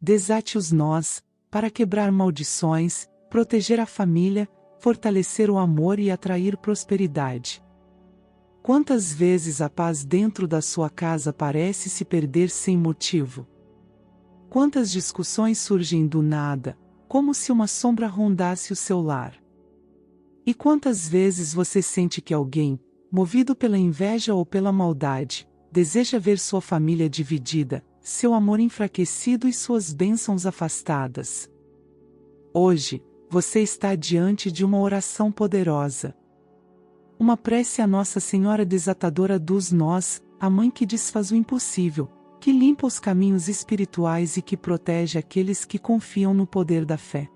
desate os nós, para quebrar maldições, proteger a família, fortalecer o amor e atrair prosperidade. Quantas vezes a paz dentro da sua casa parece se perder sem motivo? Quantas discussões surgem do nada, como se uma sombra rondasse o seu lar? E quantas vezes você sente que alguém, movido pela inveja ou pela maldade, deseja ver sua família dividida, seu amor enfraquecido e suas bênçãos afastadas? Hoje, você está diante de uma oração poderosa. Uma prece à Nossa Senhora desatadora dos nós, a mãe que desfaz o impossível, que limpa os caminhos espirituais e que protege aqueles que confiam no poder da fé.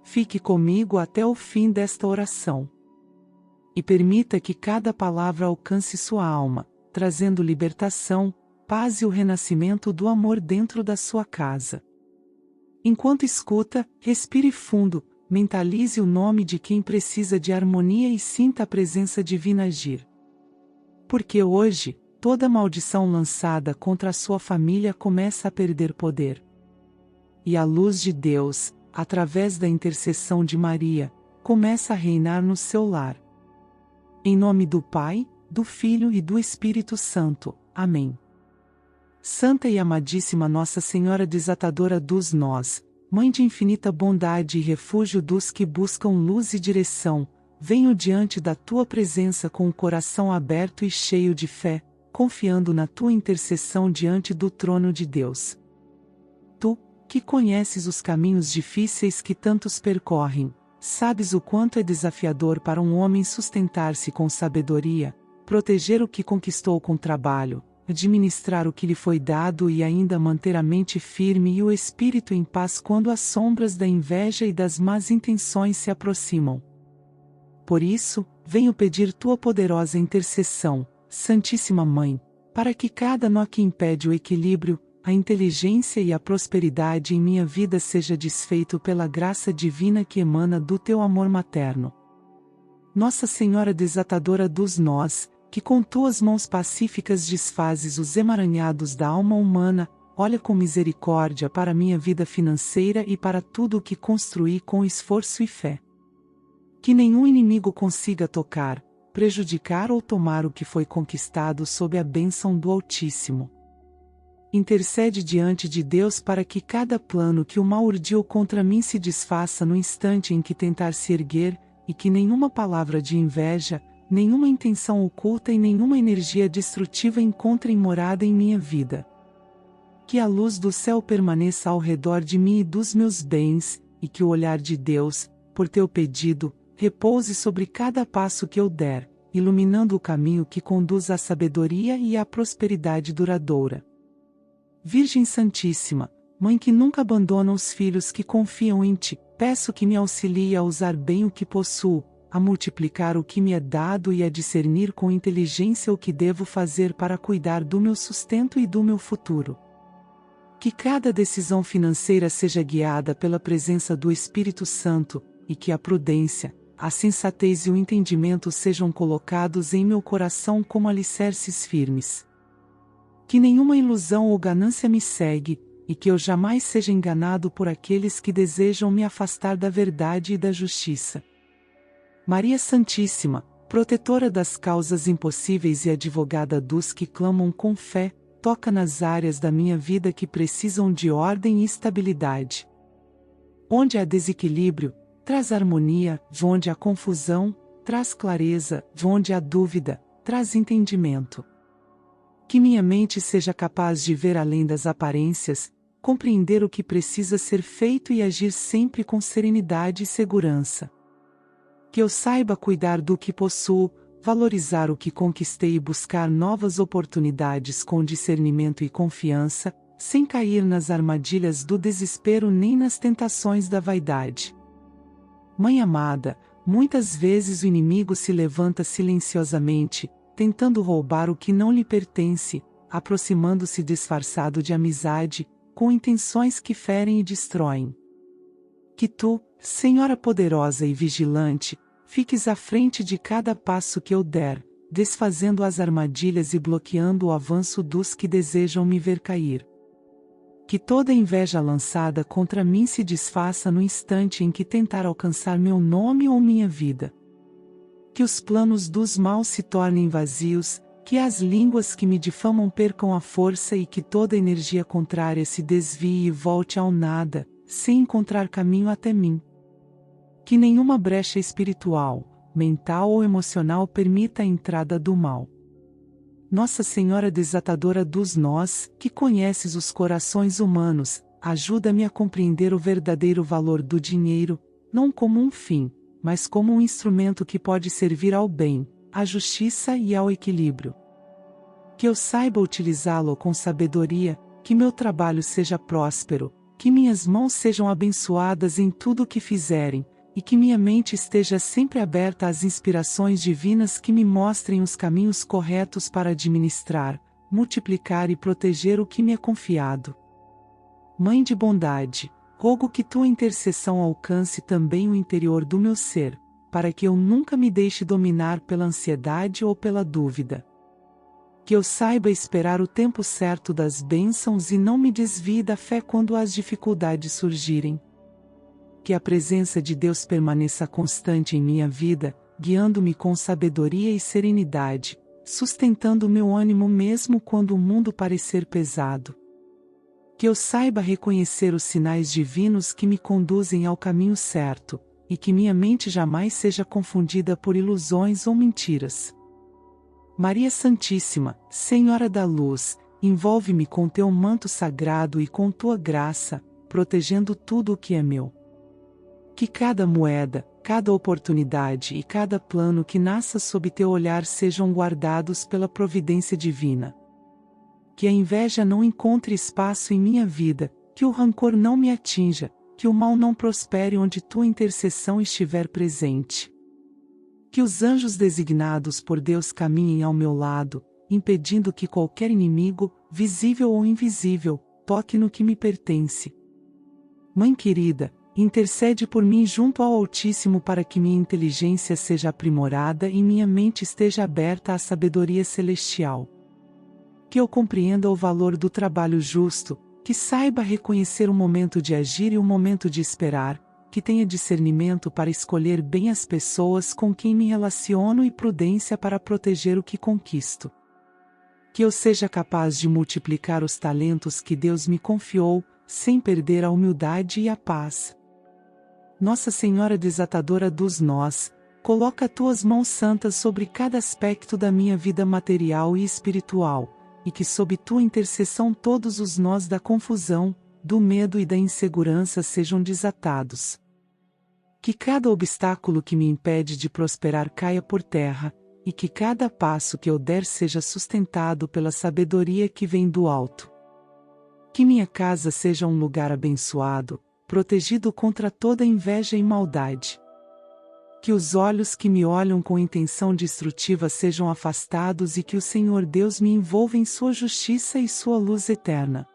Fique comigo até o fim desta oração. E permita que cada palavra alcance sua alma, trazendo libertação, paz e o renascimento do amor dentro da sua casa. Enquanto escuta, respire fundo, mentalize o nome de quem precisa de harmonia e sinta a presença divina agir. Porque hoje, toda maldição lançada contra a sua família começa a perder poder. E a luz de Deus, através da intercessão de Maria, começa a reinar no seu lar. Em nome do Pai, do Filho e do Espírito Santo. Amém. Santa e amadíssima Nossa Senhora desatadora dos nós, Mãe de infinita bondade e refúgio dos que buscam luz e direção, venho diante da tua presença com o coração aberto e cheio de fé, confiando na tua intercessão diante do trono de Deus. Tu, que conheces os caminhos difíceis que tantos percorrem, sabes o quanto é desafiador para um homem sustentar-se com sabedoria, proteger o que conquistou com trabalho, administrar o que lhe foi dado e ainda manter a mente firme e o espírito em paz quando as sombras da inveja e das más intenções se aproximam. Por isso, venho pedir tua poderosa intercessão, Santíssima Mãe, para que cada nó que impede o equilíbrio, a inteligência e a prosperidade em minha vida seja desfeito pela graça divina que emana do teu amor materno. Nossa Senhora desatadora dos nós, que com tuas mãos pacíficas desfazes os emaranhados da alma humana, olha com misericórdia para minha vida financeira e para tudo o que construí com esforço e fé. Que nenhum inimigo consiga tocar, prejudicar ou tomar o que foi conquistado sob a bênção do Altíssimo. Intercede diante de Deus para que cada plano que o mal urdiu contra mim se desfaça no instante em que tentar se erguer, e que nenhuma palavra de inveja, nenhuma intenção oculta e nenhuma energia destrutiva encontrem morada em minha vida. Que a luz do céu permaneça ao redor de mim e dos meus bens, e que o olhar de Deus, por teu pedido, repouse sobre cada passo que eu der, iluminando o caminho que conduz à sabedoria e à prosperidade duradoura. Virgem Santíssima, Mãe que nunca abandona os filhos que confiam em ti, peço que me auxilie a usar bem o que possuo, a multiplicar o que me é dado e a discernir com inteligência o que devo fazer para cuidar do meu sustento e do meu futuro. Que cada decisão financeira seja guiada pela presença do Espírito Santo, e que a prudência, a sensatez e o entendimento sejam colocados em meu coração como alicerces firmes. Que nenhuma ilusão ou ganância me segue, e que eu jamais seja enganado por aqueles que desejam me afastar da verdade e da justiça. Maria Santíssima, protetora das causas impossíveis e advogada dos que clamam com fé, toca nas áreas da minha vida que precisam de ordem e estabilidade. Onde há desequilíbrio, traz harmonia, onde há confusão, traz clareza, onde há dúvida, traz entendimento. Que minha mente seja capaz de ver além das aparências, compreender o que precisa ser feito e agir sempre com serenidade e segurança. Que eu saiba cuidar do que possuo, valorizar o que conquistei e buscar novas oportunidades com discernimento e confiança, sem cair nas armadilhas do desespero nem nas tentações da vaidade. Mãe amada, muitas vezes o inimigo se levanta silenciosamente, tentando roubar o que não lhe pertence, aproximando-se disfarçado de amizade, com intenções que ferem e destroem. Que tu, Senhora poderosa e vigilante, fiques à frente de cada passo que eu der, desfazendo as armadilhas e bloqueando o avanço dos que desejam me ver cair. Que toda inveja lançada contra mim se desfaça no instante em que tentar alcançar meu nome ou minha vida. Que os planos dos maus se tornem vazios, que as línguas que me difamam percam a força e que toda energia contrária se desvie e volte ao nada, sem encontrar caminho até mim. Que nenhuma brecha espiritual, mental ou emocional permita a entrada do mal. Nossa Senhora desatadora dos nós, que conheces os corações humanos, ajuda-me a compreender o verdadeiro valor do dinheiro, não como um fim, mas como um instrumento que pode servir ao bem, à justiça e ao equilíbrio. Que eu saiba utilizá-lo com sabedoria, que meu trabalho seja próspero, que minhas mãos sejam abençoadas em tudo o que fizerem, e que minha mente esteja sempre aberta às inspirações divinas que me mostrem os caminhos corretos para administrar, multiplicar e proteger o que me é confiado. Mãe de bondade, rogo que tua intercessão alcance também o interior do meu ser, para que eu nunca me deixe dominar pela ansiedade ou pela dúvida. Que eu saiba esperar o tempo certo das bênçãos e não me desvie da fé quando as dificuldades surgirem. Que a presença de Deus permaneça constante em minha vida, guiando-me com sabedoria e serenidade, sustentando meu ânimo mesmo quando o mundo parecer pesado. Que eu saiba reconhecer os sinais divinos que me conduzem ao caminho certo, e que minha mente jamais seja confundida por ilusões ou mentiras. Maria Santíssima, Senhora da Luz, envolve-me com teu manto sagrado e com tua graça, protegendo tudo o que é meu. Que cada moeda, cada oportunidade e cada plano que nasça sob teu olhar sejam guardados pela providência divina. Que a inveja não encontre espaço em minha vida, que o rancor não me atinja, que o mal não prospere onde tua intercessão estiver presente. Que os anjos designados por Deus caminhem ao meu lado, impedindo que qualquer inimigo, visível ou invisível, toque no que me pertence. Mãe querida, intercede por mim junto ao Altíssimo para que minha inteligência seja aprimorada e minha mente esteja aberta à sabedoria celestial. Que eu compreenda o valor do trabalho justo, que saiba reconhecer o momento de agir e o momento de esperar, que tenha discernimento para escolher bem as pessoas com quem me relaciono e prudência para proteger o que conquisto. Que eu seja capaz de multiplicar os talentos que Deus me confiou, sem perder a humildade e a paz. Nossa Senhora desatadora dos nós, coloca tuas mãos santas sobre cada aspecto da minha vida material e espiritual, e que sob tua intercessão todos os nós da confusão, do medo e da insegurança sejam desatados. Que cada obstáculo que me impede de prosperar caia por terra, e que cada passo que eu der seja sustentado pela sabedoria que vem do alto. Que minha casa seja um lugar abençoado, protegido contra toda inveja e maldade. Que os olhos que me olham com intenção destrutiva sejam afastados e que o Senhor Deus me envolva em sua justiça e sua luz eterna.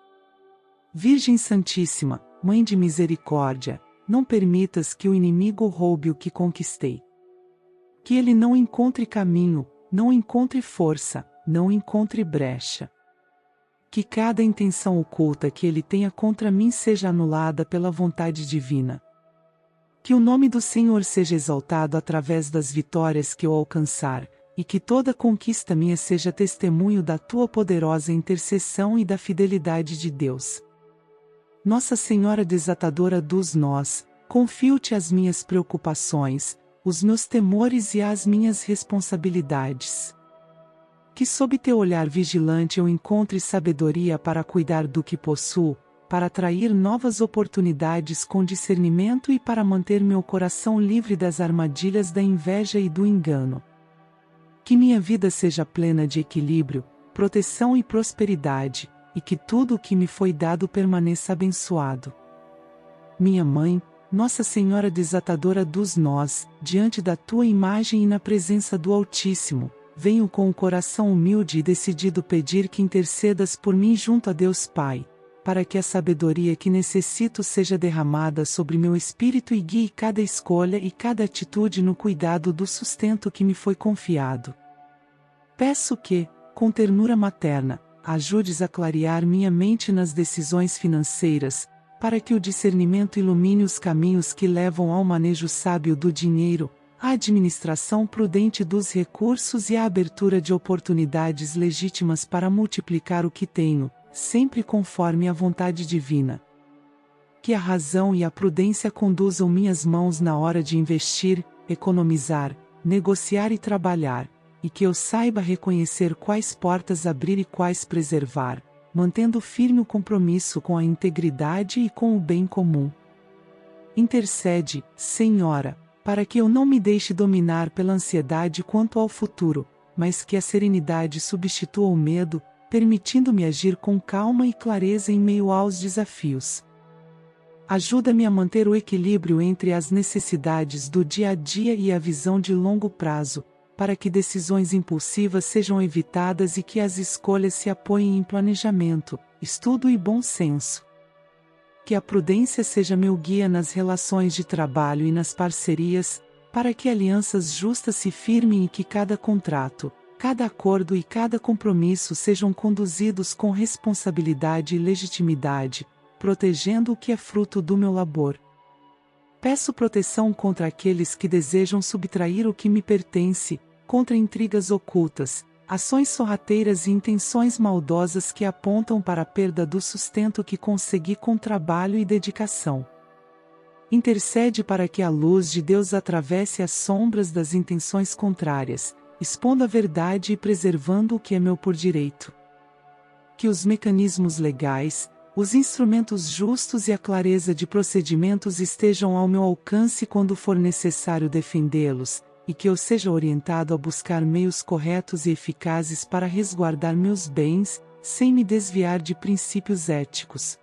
Virgem Santíssima, Mãe de Misericórdia, não permitas que o inimigo roube o que conquistei. Que ele não encontre caminho, não encontre força, não encontre brecha. Que cada intenção oculta que ele tenha contra mim seja anulada pela vontade divina. Que o nome do Senhor seja exaltado através das vitórias que eu alcançar, e que toda conquista minha seja testemunho da tua poderosa intercessão e da fidelidade de Deus. Nossa Senhora desatadora dos nós, confio-te as minhas preocupações, os meus temores e as minhas responsabilidades. Que sob teu olhar vigilante eu encontre sabedoria para cuidar do que possuo, para atrair novas oportunidades com discernimento e para manter meu coração livre das armadilhas da inveja e do engano. Que minha vida seja plena de equilíbrio, proteção e prosperidade, e que tudo o que me foi dado permaneça abençoado. Minha Mãe, Nossa Senhora desatadora dos nós, diante da tua imagem e na presença do Altíssimo, venho com o coração humilde e decidido pedir que intercedas por mim junto a Deus Pai, para que a sabedoria que necessito seja derramada sobre meu espírito e guie cada escolha e cada atitude no cuidado do sustento que me foi confiado. Peço que, com ternura materna, ajudes a clarear minha mente nas decisões financeiras, para que o discernimento ilumine os caminhos que levam ao manejo sábio do dinheiro, à administração prudente dos recursos e à abertura de oportunidades legítimas para multiplicar o que tenho, sempre conforme a vontade divina. Que a razão e a prudência conduzam minhas mãos na hora de investir, economizar, negociar e trabalhar, e que eu saiba reconhecer quais portas abrir e quais preservar, mantendo firme o compromisso com a integridade e com o bem comum. Intercede, Senhora, para que eu não me deixe dominar pela ansiedade quanto ao futuro, mas que a serenidade substitua o medo, permitindo-me agir com calma e clareza em meio aos desafios. Ajuda-me a manter o equilíbrio entre as necessidades do dia a dia e a visão de longo prazo, para que decisões impulsivas sejam evitadas e que as escolhas se apoiem em planejamento, estudo e bom senso. Que a prudência seja meu guia nas relações de trabalho e nas parcerias, para que alianças justas se firmem e que cada contrato, cada acordo e cada compromisso sejam conduzidos com responsabilidade e legitimidade, protegendo o que é fruto do meu labor. Peço proteção contra aqueles que desejam subtrair o que me pertence, contra intrigas ocultas, ações sorrateiras e intenções maldosas que apontam para a perda do sustento que consegui com trabalho e dedicação. Intercede para que a luz de Deus atravesse as sombras das intenções contrárias, expondo a verdade e preservando o que é meu por direito. Que os mecanismos legais, os instrumentos justos e a clareza de procedimentos estejam ao meu alcance quando for necessário defendê-los, e que eu seja orientado a buscar meios corretos e eficazes para resguardar meus bens, sem me desviar de princípios éticos.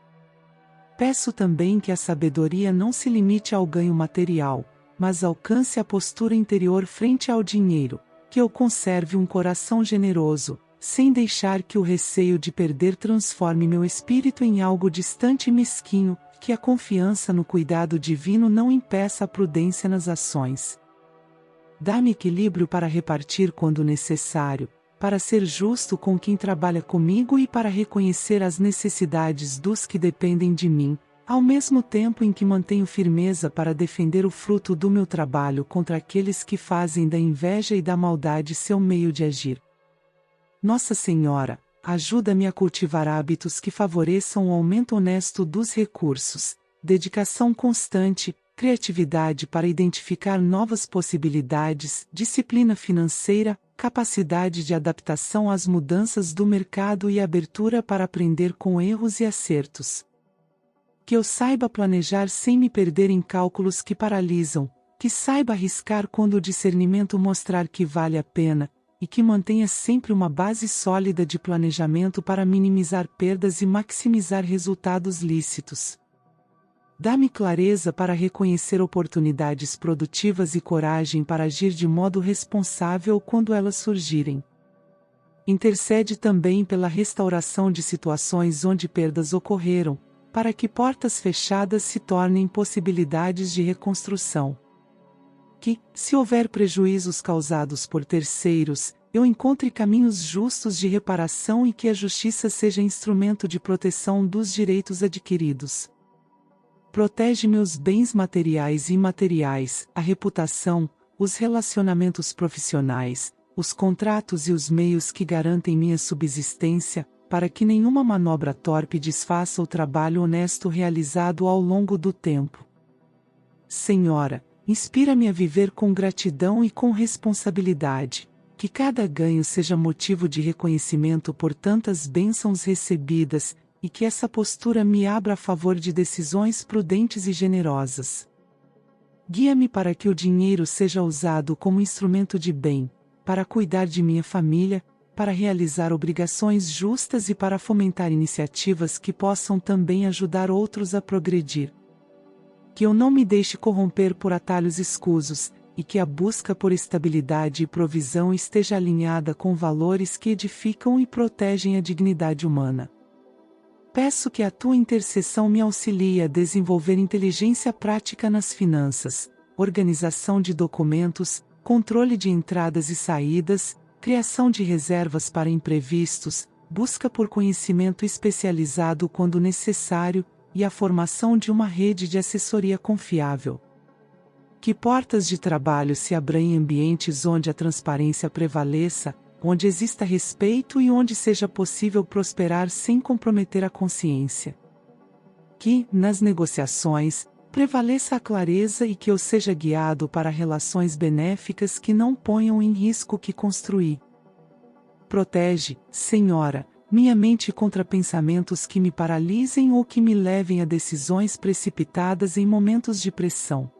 Peço também que a sabedoria não se limite ao ganho material, mas alcance a postura interior frente ao dinheiro, que eu conserve um coração generoso, sem deixar que o receio de perder transforme meu espírito em algo distante e mesquinho, que a confiança no cuidado divino não impeça a prudência nas ações. Dá-me equilíbrio para repartir quando necessário, para ser justo com quem trabalha comigo e para reconhecer as necessidades dos que dependem de mim, ao mesmo tempo em que mantenho firmeza para defender o fruto do meu trabalho contra aqueles que fazem da inveja e da maldade seu meio de agir. Nossa Senhora, ajuda-me a cultivar hábitos que favoreçam o aumento honesto dos recursos, dedicação constante, criatividade para identificar novas possibilidades, disciplina financeira, capacidade de adaptação às mudanças do mercado e abertura para aprender com erros e acertos. Que eu saiba planejar sem me perder em cálculos que paralisam, que saiba arriscar quando o discernimento mostrar que vale a pena, e que mantenha sempre uma base sólida de planejamento para minimizar perdas e maximizar resultados lícitos. Dá-me clareza para reconhecer oportunidades produtivas e coragem para agir de modo responsável quando elas surgirem. Intercede também pela restauração de situações onde perdas ocorreram, para que portas fechadas se tornem possibilidades de reconstrução. Que, se houver prejuízos causados por terceiros, eu encontre caminhos justos de reparação e que a justiça seja instrumento de proteção dos direitos adquiridos. Protege meus bens materiais e imateriais, a reputação, os relacionamentos profissionais, os contratos e os meios que garantem minha subsistência, para que nenhuma manobra torpe desfaça o trabalho honesto realizado ao longo do tempo. Senhora, inspira-me a viver com gratidão e com responsabilidade, que cada ganho seja motivo de reconhecimento por tantas bênçãos recebidas, e que essa postura me abra a favor de decisões prudentes e generosas. Guia-me para que o dinheiro seja usado como instrumento de bem, para cuidar de minha família, para realizar obrigações justas e para fomentar iniciativas que possam também ajudar outros a progredir. Que eu não me deixe corromper por atalhos escusos, e que a busca por estabilidade e provisão esteja alinhada com valores que edificam e protegem a dignidade humana. Peço que a tua intercessão me auxilie a desenvolver inteligência prática nas finanças, organização de documentos, controle de entradas e saídas, criação de reservas para imprevistos, busca por conhecimento especializado quando necessário, e a formação de uma rede de assessoria confiável. Que portas de trabalho se abram em ambientes onde a transparência prevaleça, onde exista respeito e onde seja possível prosperar sem comprometer a consciência. Que, nas negociações, prevaleça a clareza e que eu seja guiado para relações benéficas que não ponham em risco o que construí. Protege, Senhora, minha mente contra pensamentos que me paralisem ou que me levem a decisões precipitadas em momentos de pressão.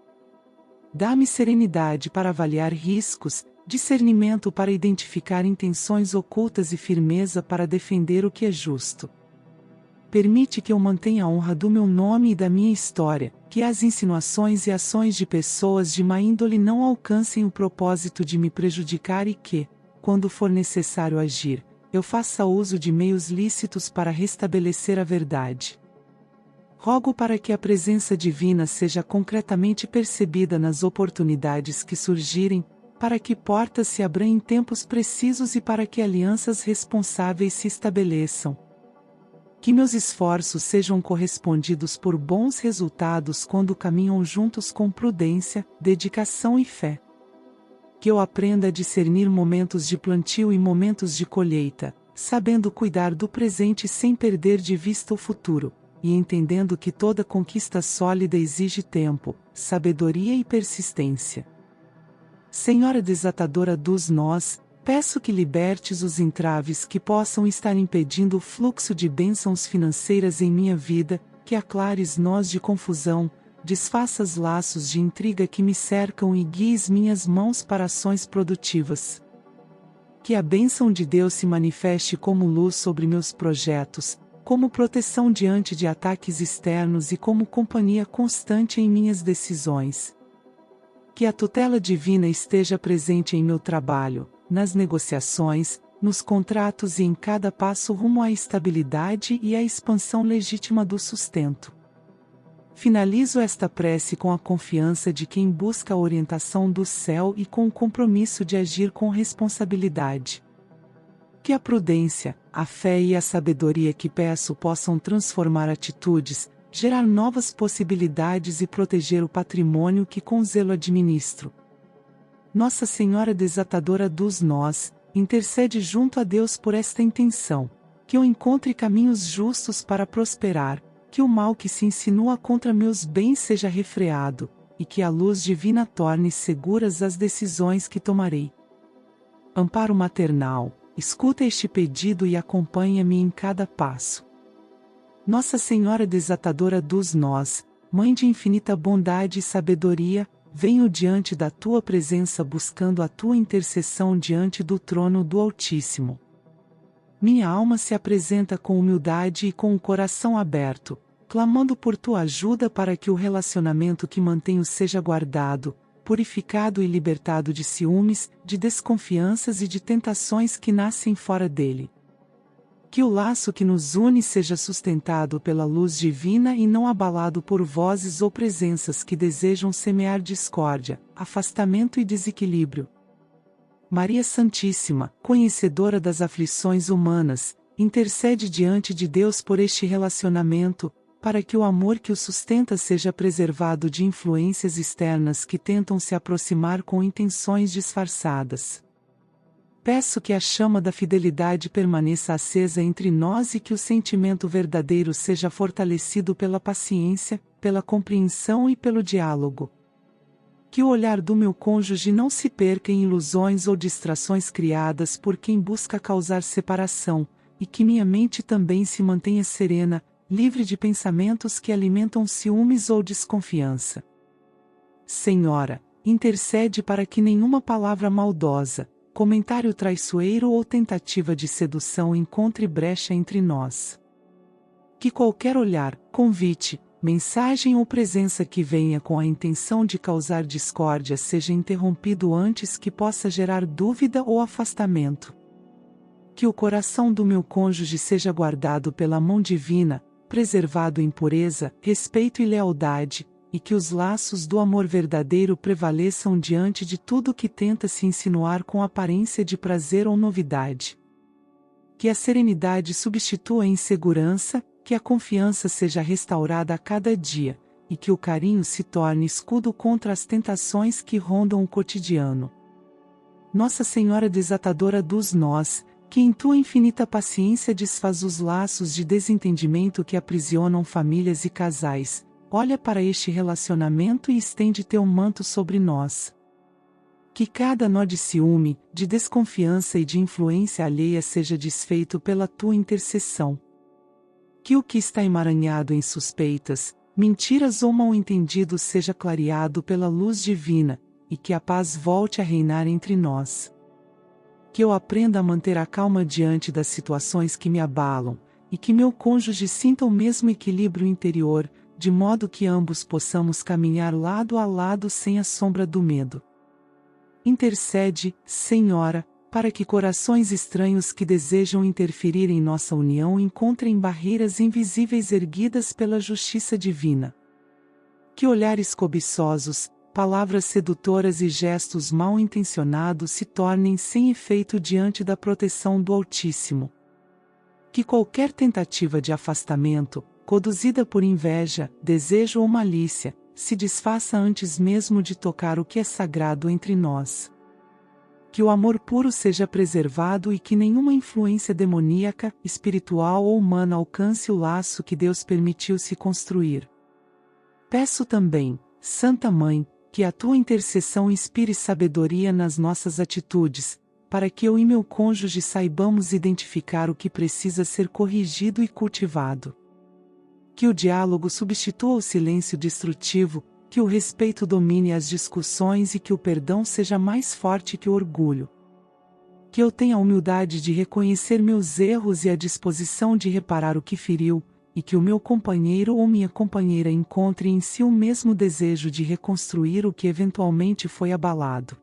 Dá-me serenidade para avaliar riscos, discernimento para identificar intenções ocultas e firmeza para defender o que é justo. Permite que eu mantenha a honra do meu nome e da minha história, que as insinuações e ações de pessoas de má índole não alcancem o propósito de me prejudicar e que, quando for necessário agir, eu faça uso de meios lícitos para restabelecer a verdade. Rogo para que a presença divina seja concretamente percebida nas oportunidades que surgirem, para que portas se abram em tempos precisos e para que alianças responsáveis se estabeleçam. Que meus esforços sejam correspondidos por bons resultados quando caminham juntos com prudência, dedicação e fé. Que eu aprenda a discernir momentos de plantio e momentos de colheita, sabendo cuidar do presente sem perder de vista o futuro, e entendendo que toda conquista sólida exige tempo, sabedoria e persistência. Senhora desatadora dos nós, peço que libertes os entraves que possam estar impedindo o fluxo de bênçãos financeiras em minha vida, que aclares nós de confusão, desfaças laços de intriga que me cercam e guies minhas mãos para ações produtivas. Que a bênção de Deus se manifeste como luz sobre meus projetos, como proteção diante de ataques externos e como companhia constante em minhas decisões. Que a tutela divina esteja presente em meu trabalho, nas negociações, nos contratos e em cada passo rumo à estabilidade e à expansão legítima do sustento. Finalizo esta prece com a confiança de quem busca a orientação do céu e com o compromisso de agir com responsabilidade. Que a prudência, a fé e a sabedoria que peço possam transformar atitudes, gerar novas possibilidades e proteger o patrimônio que com zelo administro. Nossa Senhora desatadora dos nós, intercede junto a Deus por esta intenção, que eu encontre caminhos justos para prosperar, que o mal que se insinua contra meus bens seja refreado, e que a luz divina torne seguras as decisões que tomarei. Amparo maternal, escuta este pedido e acompanha-me em cada passo. Nossa Senhora desatadora dos nós, Mãe de infinita bondade e sabedoria, venho diante da tua presença buscando a tua intercessão diante do trono do Altíssimo. Minha alma se apresenta com humildade e com o coração aberto, clamando por tua ajuda para que o relacionamento que mantenho seja guardado, purificado e libertado de ciúmes, de desconfianças e de tentações que nascem fora dele. Que o laço que nos une seja sustentado pela luz divina e não abalado por vozes ou presenças que desejam semear discórdia, afastamento e desequilíbrio. Maria Santíssima, conhecedora das aflições humanas, intercede diante de Deus por este relacionamento, para que o amor que o sustenta seja preservado de influências externas que tentam se aproximar com intenções disfarçadas. Peço que a chama da fidelidade permaneça acesa entre nós e que o sentimento verdadeiro seja fortalecido pela paciência, pela compreensão e pelo diálogo. Que o olhar do meu cônjuge não se perca em ilusões ou distrações criadas por quem busca causar separação, e que minha mente também se mantenha serena, livre de pensamentos que alimentam ciúmes ou desconfiança. Senhora, intercede para que nenhuma palavra maldosa, comentário traiçoeiro ou tentativa de sedução encontre brecha entre nós. Que qualquer olhar, convite, mensagem ou presença que venha com a intenção de causar discórdia seja interrompido antes que possa gerar dúvida ou afastamento. Que o coração do meu cônjuge seja guardado pela mão divina, preservado em pureza, respeito e lealdade, e que os laços do amor verdadeiro prevaleçam diante de tudo que tenta se insinuar com aparência de prazer ou novidade. Que a serenidade substitua a insegurança, que a confiança seja restaurada a cada dia, e que o carinho se torne escudo contra as tentações que rondam o cotidiano. Nossa Senhora desatadora dos nós, que em tua infinita paciência desfaz os laços de desentendimento que aprisionam famílias e casais, olha para este relacionamento e estende teu manto sobre nós. Que cada nó de ciúme, de desconfiança e de influência alheia seja desfeito pela tua intercessão. Que o que está emaranhado em suspeitas, mentiras ou mal-entendidos seja clareado pela luz divina, e que a paz volte a reinar entre nós. Que eu aprenda a manter a calma diante das situações que me abalam, e que meu cônjuge sinta o mesmo equilíbrio interior, de modo que ambos possamos caminhar lado a lado sem a sombra do medo. Intercede, Senhora, para que corações estranhos que desejam interferir em nossa união encontrem barreiras invisíveis erguidas pela justiça divina. Que olhares cobiçosos, palavras sedutoras e gestos mal intencionados se tornem sem efeito diante da proteção do Altíssimo. Que qualquer tentativa de afastamento, conduzida por inveja, desejo ou malícia, se desfaça antes mesmo de tocar o que é sagrado entre nós. Que o amor puro seja preservado e que nenhuma influência demoníaca, espiritual ou humana alcance o laço que Deus permitiu se construir. Peço também, Santa Mãe, que a tua intercessão inspire sabedoria nas nossas atitudes, para que eu e meu cônjuge saibamos identificar o que precisa ser corrigido e cultivado. Que o diálogo substitua o silêncio destrutivo, que o respeito domine as discussões e que o perdão seja mais forte que o orgulho. Que eu tenha a humildade de reconhecer meus erros e a disposição de reparar o que feriu, e que o meu companheiro ou minha companheira encontre em si o mesmo desejo de reconstruir o que eventualmente foi abalado.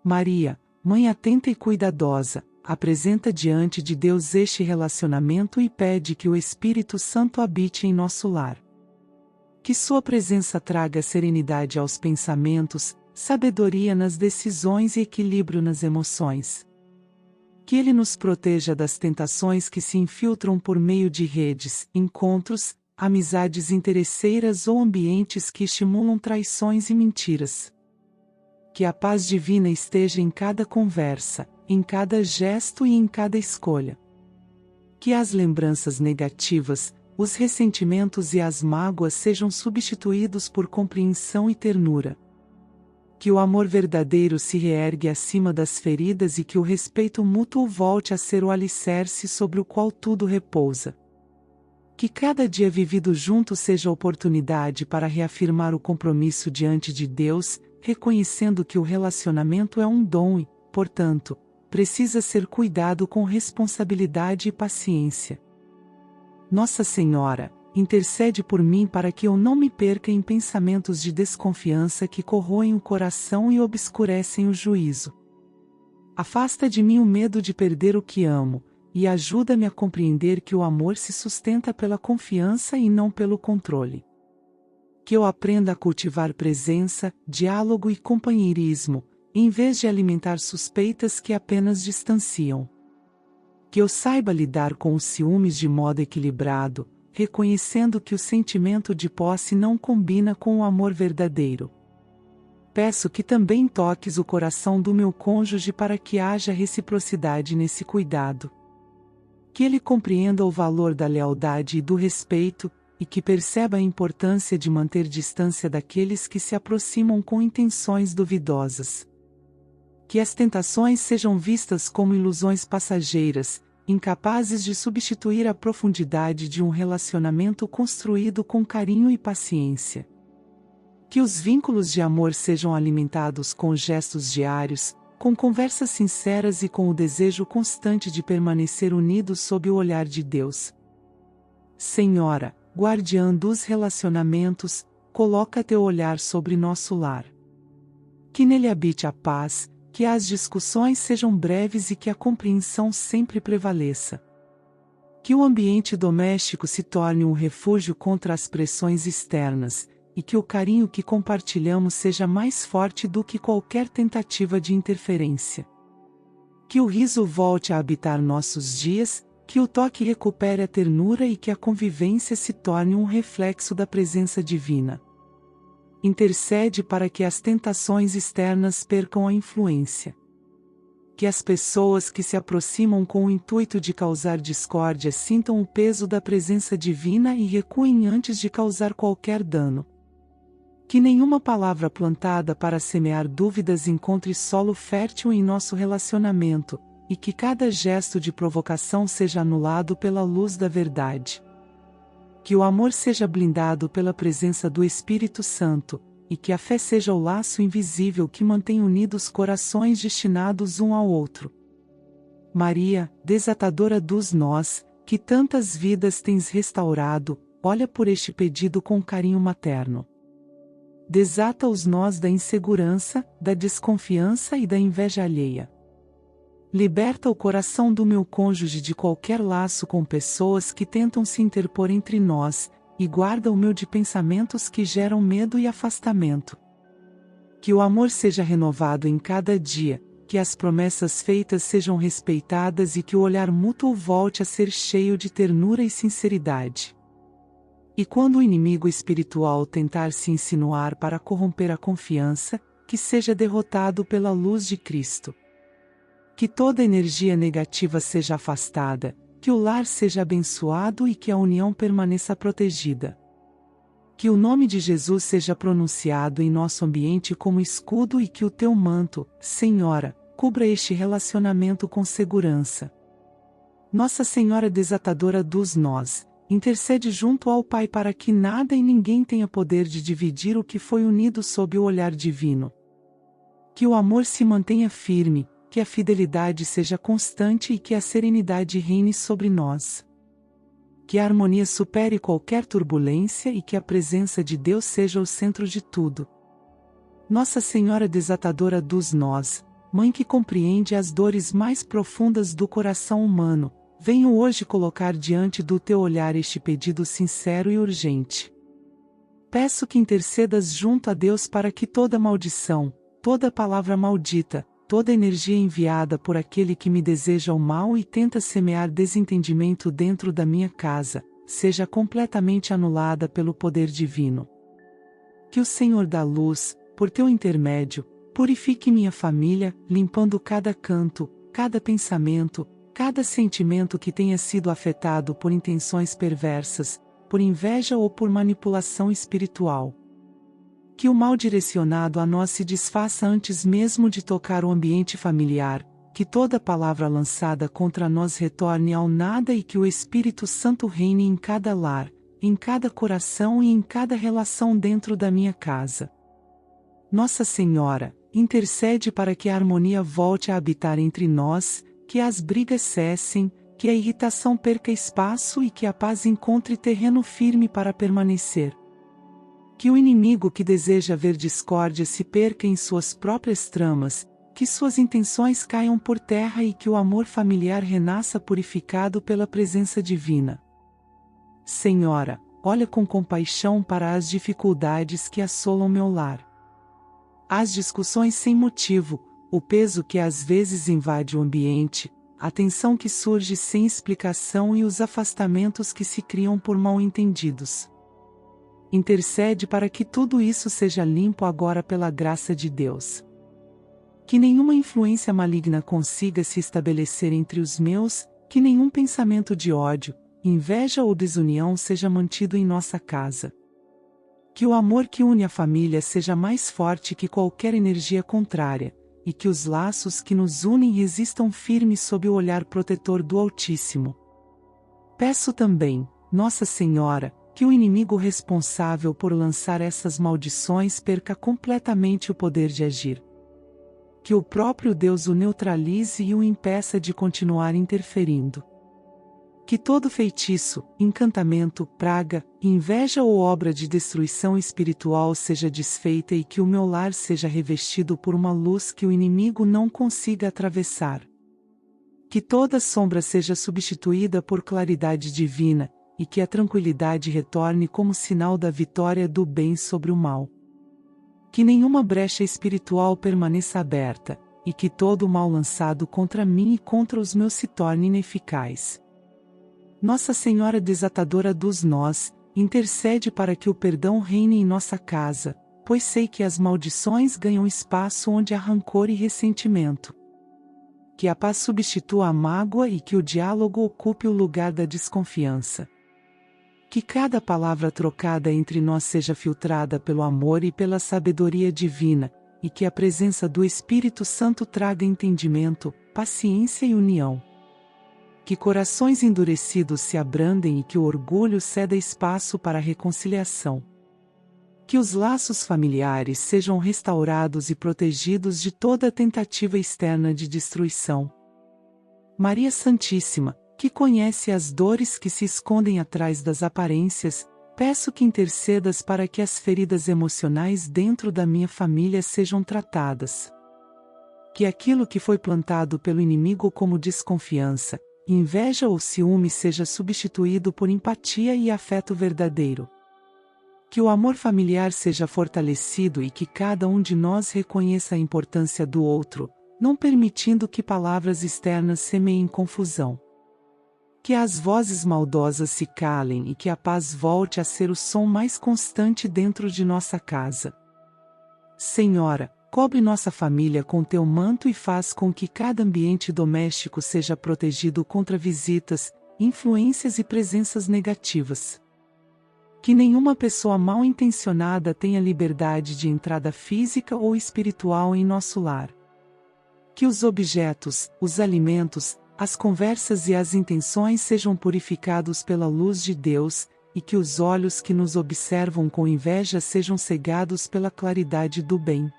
Maria, Mãe atenta e cuidadosa, apresenta diante de Deus este relacionamento e pede que o Espírito Santo habite em nosso lar. Que sua presença traga serenidade aos pensamentos, sabedoria nas decisões e equilíbrio nas emoções. Que ele nos proteja das tentações que se infiltram por meio de redes, encontros, amizades interesseiras ou ambientes que estimulam traições e mentiras. Que a paz divina esteja em cada conversa, em cada gesto e em cada escolha. Que as lembranças negativas, os ressentimentos e as mágoas sejam substituídos por compreensão e ternura. Que o amor verdadeiro se reergue acima das feridas e que o respeito mútuo volte a ser o alicerce sobre o qual tudo repousa. Que cada dia vivido junto seja oportunidade para reafirmar o compromisso diante de Deus, reconhecendo que o relacionamento é um dom e, portanto, precisa ser cuidado com responsabilidade e paciência. Nossa Senhora, intercede por mim para que eu não me perca em pensamentos de desconfiança que corroem o coração e obscurecem o juízo. Afasta de mim o medo de perder o que amo, e ajuda-me a compreender que o amor se sustenta pela confiança e não pelo controle. Que eu aprenda a cultivar presença, diálogo e companheirismo, em vez de alimentar suspeitas que apenas distanciam. Que eu saiba lidar com os ciúmes de modo equilibrado, reconhecendo que o sentimento de posse não combina com o amor verdadeiro. Peço que também toques o coração do meu cônjuge para que haja reciprocidade nesse cuidado. Que ele compreenda o valor da lealdade e do respeito, e que perceba a importância de manter distância daqueles que se aproximam com intenções duvidosas. Que as tentações sejam vistas como ilusões passageiras, incapazes de substituir a profundidade de um relacionamento construído com carinho e paciência. Que os vínculos de amor sejam alimentados com gestos diários, com conversas sinceras e com o desejo constante de permanecer unidos sob o olhar de Deus. Senhora, guardiã dos relacionamentos, coloca teu olhar sobre nosso lar. Que nele habite a paz, que as discussões sejam breves e que a compreensão sempre prevaleça. Que o ambiente doméstico se torne um refúgio contra as pressões externas, e que o carinho que compartilhamos seja mais forte do que qualquer tentativa de interferência. Que o riso volte a habitar nossos dias, que o toque recupere a ternura e que a convivência se torne um reflexo da presença divina. Intercede para que as tentações externas percam a influência. Que as pessoas que se aproximam com o intuito de causar discórdia sintam o peso da presença divina e recuem antes de causar qualquer dano. Que nenhuma palavra plantada para semear dúvidas encontre solo fértil em nosso relacionamento, e que cada gesto de provocação seja anulado pela luz da verdade. Que o amor seja blindado pela presença do Espírito Santo, e que a fé seja o laço invisível que mantém unidos corações destinados um ao outro. Maria, desatadora dos nós, que tantas vidas tens restaurado, olha por este pedido com carinho materno. Desata os nós da insegurança, da desconfiança e da inveja alheia. Liberta o coração do meu cônjuge de qualquer laço com pessoas que tentam se interpor entre nós, e guarda o meu de pensamentos que geram medo e afastamento. Que o amor seja renovado em cada dia, que as promessas feitas sejam respeitadas e que o olhar mútuo volte a ser cheio de ternura e sinceridade. E quando o inimigo espiritual tentar se insinuar para corromper a confiança, que seja derrotado pela luz de Cristo. Que toda energia negativa seja afastada, que o lar seja abençoado e que a união permaneça protegida. Que o nome de Jesus seja pronunciado em nosso ambiente como escudo e que o teu manto, Senhora, cubra este relacionamento com segurança. Nossa Senhora desatadora dos nós, intercede junto ao Pai para que nada e ninguém tenha poder de dividir o que foi unido sob o olhar divino. Que o amor se mantenha firme, que a fidelidade seja constante e que a serenidade reine sobre nós. Que a harmonia supere qualquer turbulência e que a presença de Deus seja o centro de tudo. Nossa Senhora desatadora dos nós, Mãe que compreende as dores mais profundas do coração humano, venho hoje colocar diante do teu olhar este pedido sincero e urgente. Peço que intercedas junto a Deus para que toda maldição, toda palavra maldita, toda energia enviada por aquele que me deseja o mal e tenta semear desentendimento dentro da minha casa, seja completamente anulada pelo poder divino. Que o Senhor da luz, por teu intermédio, purifique minha família, limpando cada canto, cada pensamento, cada sentimento que tenha sido afetado por intenções perversas, por inveja ou por manipulação espiritual. Que o mal direcionado a nós se desfaça antes mesmo de tocar o ambiente familiar, que toda palavra lançada contra nós retorne ao nada e que o Espírito Santo reine em cada lar, em cada coração e em cada relação dentro da minha casa. Nossa Senhora, intercede para que a harmonia volte a habitar entre nós, que as brigas cessem, que a irritação perca espaço e que a paz encontre terreno firme para permanecer. Que o inimigo que deseja ver discórdia se perca em suas próprias tramas, que suas intenções caiam por terra e que o amor familiar renasça purificado pela presença divina. Senhora, olha com compaixão para as dificuldades que assolam meu lar. As discussões sem motivo, o peso que às vezes invade o ambiente, a tensão que surge sem explicação e os afastamentos que se criam por mal-entendidos. Intercede para que tudo isso seja limpo agora pela graça de Deus. Que nenhuma influência maligna consiga se estabelecer entre os meus, que nenhum pensamento de ódio, inveja ou desunião seja mantido em nossa casa. Que o amor que une a família seja mais forte que qualquer energia contrária, e que os laços que nos unem resistam firmes sob o olhar protetor do Altíssimo. Peço também, Nossa Senhora, que o inimigo responsável por lançar essas maldições perca completamente o poder de agir. Que o próprio Deus o neutralize e o impeça de continuar interferindo. Que todo feitiço, encantamento, praga, inveja ou obra de destruição espiritual seja desfeita e que o meu lar seja revestido por uma luz que o inimigo não consiga atravessar. Que toda sombra seja substituída por claridade divina, e que a tranquilidade retorne como sinal da vitória do bem sobre o mal. Que nenhuma brecha espiritual permaneça aberta, e que todo o mal lançado contra mim e contra os meus se torne ineficaz. Nossa Senhora desatadora dos nós, intercede para que o perdão reine em nossa casa, pois sei que as maldições ganham espaço onde há rancor e ressentimento. Que a paz substitua a mágoa e que o diálogo ocupe o lugar da desconfiança. Que cada palavra trocada entre nós seja filtrada pelo amor e pela sabedoria divina, e que a presença do Espírito Santo traga entendimento, paciência e união. Que corações endurecidos se abrandem e que o orgulho ceda espaço para a reconciliação. Que os laços familiares sejam restaurados e protegidos de toda tentativa externa de destruição. Maria Santíssima, que conhece as dores que se escondem atrás das aparências, peço que intercedas para que as feridas emocionais dentro da minha família sejam tratadas. Que aquilo que foi plantado pelo inimigo como desconfiança, inveja ou ciúme seja substituído por empatia e afeto verdadeiro. Que o amor familiar seja fortalecido e que cada um de nós reconheça a importância do outro, não permitindo que palavras externas semeiem confusão. Que as vozes maldosas se calem e que a paz volte a ser o som mais constante dentro de nossa casa. Senhora, cobre nossa família com teu manto e faz com que cada ambiente doméstico seja protegido contra visitas, influências e presenças negativas. Que nenhuma pessoa mal intencionada tenha liberdade de entrada física ou espiritual em nosso lar. Que os objetos, os alimentos, as conversas e as intenções sejam purificados pela luz de Deus, e que os olhos que nos observam com inveja sejam cegados pela claridade do bem.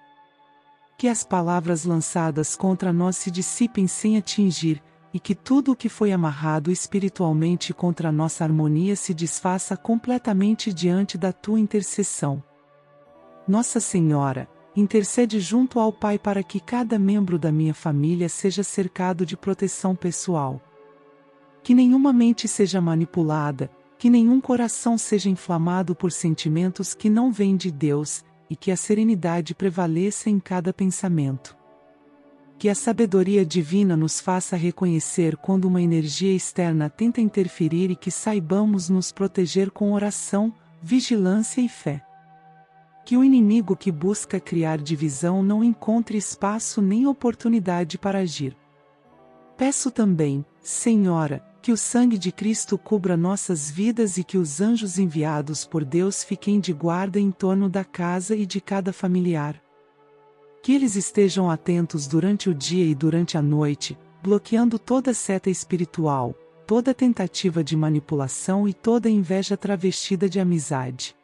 Que as palavras lançadas contra nós se dissipem sem atingir, e que tudo o que foi amarrado espiritualmente contra a nossa harmonia se desfaça completamente diante da tua intercessão. Nossa Senhora, intercede junto ao Pai para que cada membro da minha família seja cercado de proteção pessoal. Que nenhuma mente seja manipulada, que nenhum coração seja inflamado por sentimentos que não vêm de Deus, e que a serenidade prevaleça em cada pensamento. Que a sabedoria divina nos faça reconhecer quando uma energia externa tenta interferir e que saibamos nos proteger com oração, vigilância e fé. Que o inimigo que busca criar divisão não encontre espaço nem oportunidade para agir. Peço também, Senhora, que o sangue de Cristo cubra nossas vidas e que os anjos enviados por Deus fiquem de guarda em torno da casa e de cada familiar. Que eles estejam atentos durante o dia e durante a noite, bloqueando toda seta espiritual, toda tentativa de manipulação e toda inveja travestida de amizade.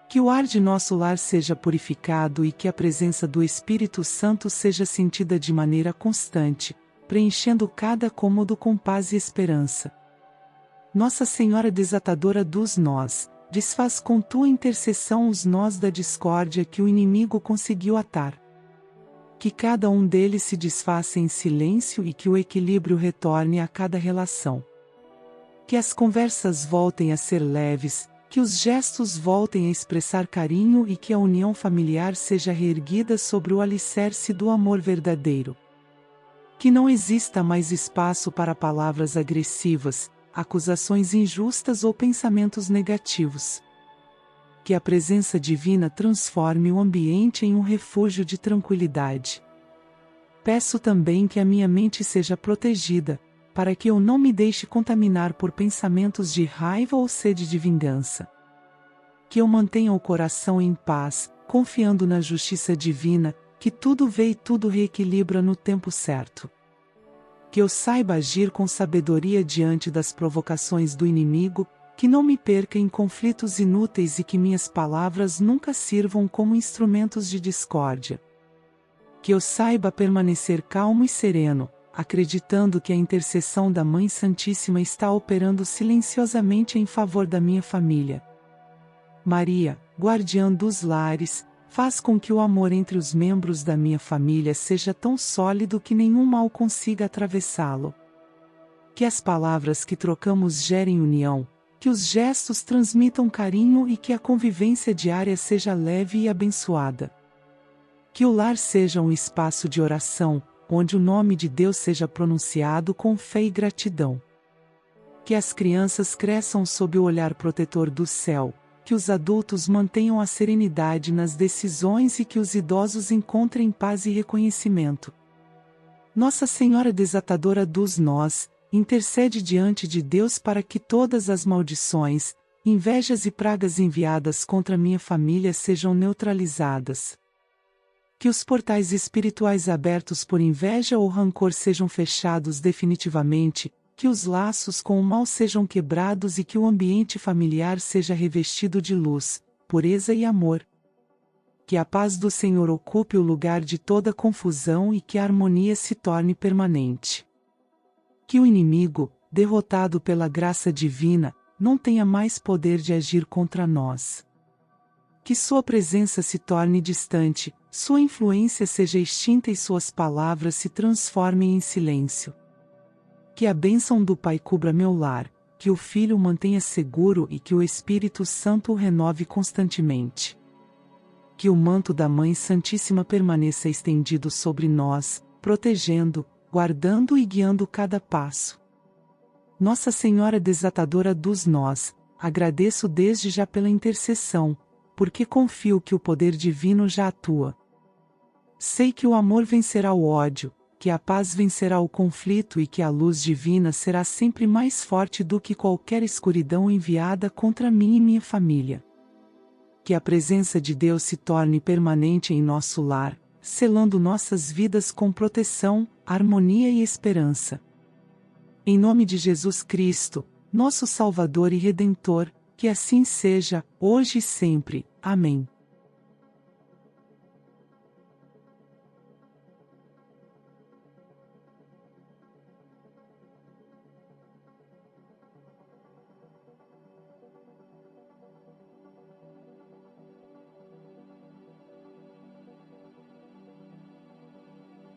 Que o ar de nosso lar seja purificado e que a presença do Espírito Santo seja sentida de maneira constante, preenchendo cada cômodo com paz e esperança. Nossa Senhora desatadora dos nós, desfaz com tua intercessão os nós da discórdia que o inimigo conseguiu atar. Que cada um deles se desfaça em silêncio e que o equilíbrio retorne a cada relação. Que as conversas voltem a ser leves, que os gestos voltem a expressar carinho e que a união familiar seja reerguida sobre o alicerce do amor verdadeiro. Que não exista mais espaço para palavras agressivas, acusações injustas ou pensamentos negativos. Que a presença divina transforme o ambiente em um refúgio de tranquilidade. Peço também que a minha mente seja protegida, para que eu não me deixe contaminar por pensamentos de raiva ou sede de vingança. Que eu mantenha o coração em paz, confiando na justiça divina, que tudo vê e tudo reequilibra no tempo certo. Que eu saiba agir com sabedoria diante das provocações do inimigo, que não me perca em conflitos inúteis e que minhas palavras nunca sirvam como instrumentos de discórdia. Que eu saiba permanecer calmo e sereno, acreditando que a intercessão da Mãe Santíssima está operando silenciosamente em favor da minha família. Maria, guardiã dos lares, faz com que o amor entre os membros da minha família seja tão sólido que nenhum mal consiga atravessá-lo. Que as palavras que trocamos gerem união, que os gestos transmitam carinho e que a convivência diária seja leve e abençoada. Que o lar seja um espaço de oração, onde o nome de Deus seja pronunciado com fé e gratidão. Que as crianças cresçam sob o olhar protetor do céu, que os adultos mantenham a serenidade nas decisões e que os idosos encontrem paz e reconhecimento. Nossa Senhora Desatadora dos Nós, intercede diante de Deus para que todas as maldições, invejas e pragas enviadas contra minha família sejam neutralizadas. Que os portais espirituais abertos por inveja ou rancor sejam fechados definitivamente, que os laços com o mal sejam quebrados e que o ambiente familiar seja revestido de luz, pureza e amor. Que a paz do Senhor ocupe o lugar de toda confusão e que a harmonia se torne permanente. Que o inimigo, derrotado pela graça divina, não tenha mais poder de agir contra nós. Que sua presença se torne distante, sua influência seja extinta e suas palavras se transformem em silêncio. Que a bênção do Pai cubra meu lar, que o Filho o mantenha seguro e que o Espírito Santo o renove constantemente. Que o manto da Mãe Santíssima permaneça estendido sobre nós, protegendo, guardando e guiando cada passo. Nossa Senhora Desatadora dos Nós, agradeço desde já pela intercessão, porque confio que o poder divino já atua. Sei que o amor vencerá o ódio, que a paz vencerá o conflito e que a luz divina será sempre mais forte do que qualquer escuridão enviada contra mim e minha família. Que a presença de Deus se torne permanente em nosso lar, selando nossas vidas com proteção, harmonia e esperança. Em nome de Jesus Cristo, nosso Salvador e Redentor, que assim seja, hoje e sempre. Amém.